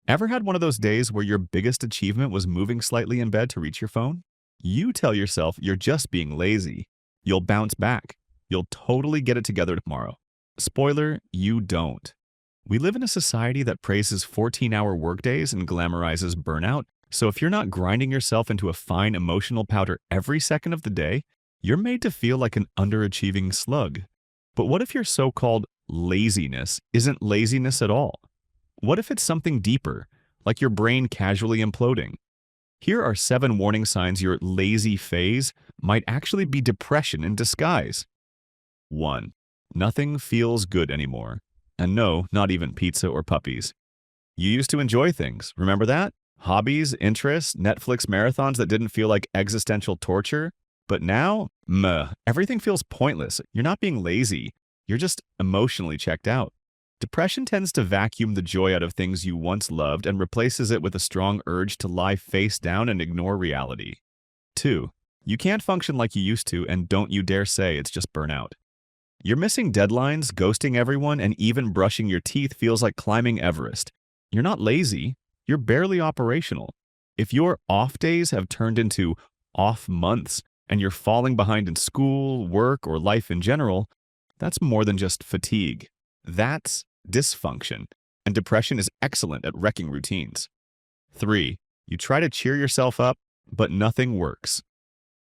Ever had one of those days where your biggest achievement was moving slightly in bed to reach your phone? You tell yourself you're just being lazy. You'll bounce back. You'll totally get it together tomorrow. Spoiler, you don't. We live in a society that praises 14-hour workdays and glamorizes burnout, so if you're not grinding yourself into a fine emotional powder every second of the day, you're made to feel like an underachieving slug. But what if your so-called laziness isn't laziness at all? What if it's something deeper, like your brain casually imploding? Here are 7 warning signs your lazy phase might actually be depression in disguise. 1. Nothing feels good anymore. And no, not even pizza or puppies. You used to enjoy things, remember that? Hobbies, interests, Netflix marathons that didn't feel like existential torture. But now, everything feels pointless. You're not being lazy. You're just emotionally checked out. Depression tends to vacuum the joy out of things you once loved and replaces it with a strong urge to lie face down and ignore reality. 2. You can't function like you used to, and don't you dare say it's just burnout. You're missing deadlines, ghosting everyone, and even brushing your teeth feels like climbing Everest. You're not lazy, you're barely operational. If your off days have turned into off months and you're falling behind in school, work, or life in general, that's more than just fatigue. That's dysfunction, and depression is excellent at wrecking routines. 3. You try to cheer yourself up, but nothing works.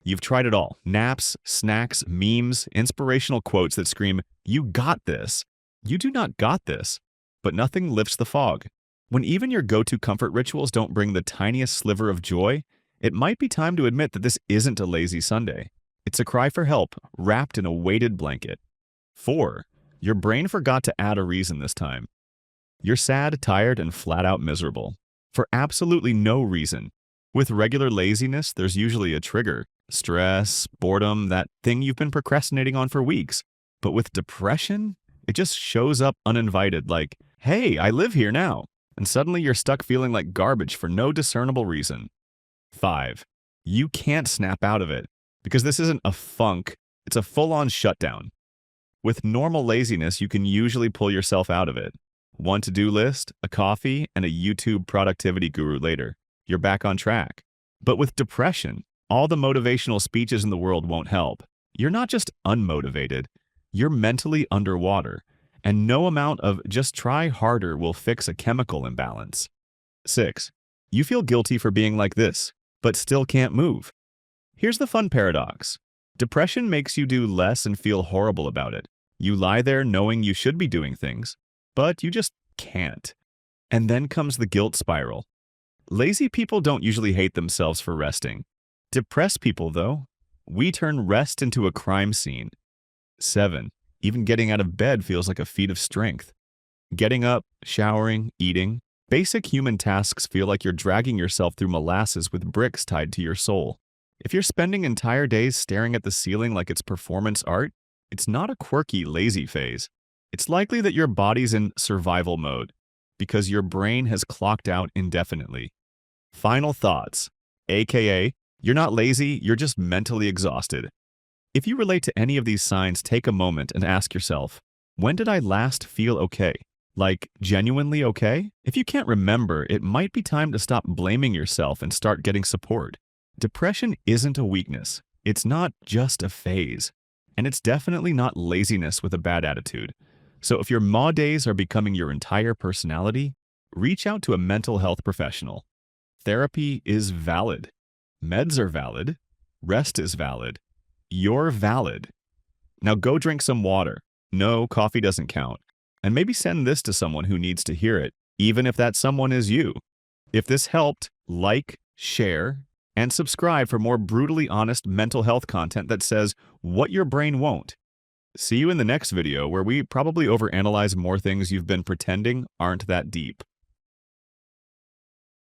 You've tried it all: naps, snacks, memes, inspirational quotes that scream, "You got this." You do not got this, but nothing lifts the fog. When even your go-to comfort rituals don't bring the tiniest sliver of joy, it might be time to admit that this isn't a lazy Sunday. It's a cry for help, wrapped in a weighted blanket. 4. Your brain forgot to add a reason this time. You're sad, tired, and flat-out miserable. For absolutely no reason. With regular laziness, there's usually a trigger: stress, boredom, that thing you've been procrastinating on for weeks. But with depression, it just shows up uninvited, like, "Hey, I live here now." And suddenly you're stuck feeling like garbage for no discernible reason. 5. You can't snap out of it, because this isn't a funk, it's a full-on shutdown. With normal laziness, you can usually pull yourself out of it. One to-do list, a coffee, and a YouTube productivity guru later. You're back on track. But with depression, all the motivational speeches in the world won't help. You're not just unmotivated, you're mentally underwater, and no amount of "just try harder" will fix a chemical imbalance. 6. You feel guilty for being like this, but still can't move. Here's the fun paradox. Depression makes you do less and feel horrible about it. You lie there knowing you should be doing things, but you just can't. And then comes the guilt spiral. Lazy people don't usually hate themselves for resting. Depressed people, though, we turn rest into a crime scene. 7. Even getting out of bed feels like a feat of strength. Getting up, showering, eating, basic human tasks feel like you're dragging yourself through molasses with bricks tied to your soul. If you're spending entire days staring at the ceiling like it's performance art, it's not a quirky, lazy phase. It's likely that your body's in survival mode, because your brain has clocked out indefinitely. Final thoughts, aka, you're not lazy, you're just mentally exhausted. If you relate to any of these signs, take a moment and ask yourself, when did I last feel okay? Like, genuinely okay? If you can't remember, it might be time to stop blaming yourself and start getting support. Depression isn't a weakness. It's not just a phase. And it's definitely not laziness with a bad attitude. So if your maw days are becoming your entire personality, reach out to a mental health professional. Therapy is valid. Meds are valid. Rest is valid. You're valid. Now go drink some water. No, coffee doesn't count. And maybe send this to someone who needs to hear it, even if that someone is you. If this helped, like, share, and subscribe for more brutally honest mental health content that says what your brain won't. See you in the next video, where we probably overanalyze more things you've been pretending aren't that deep.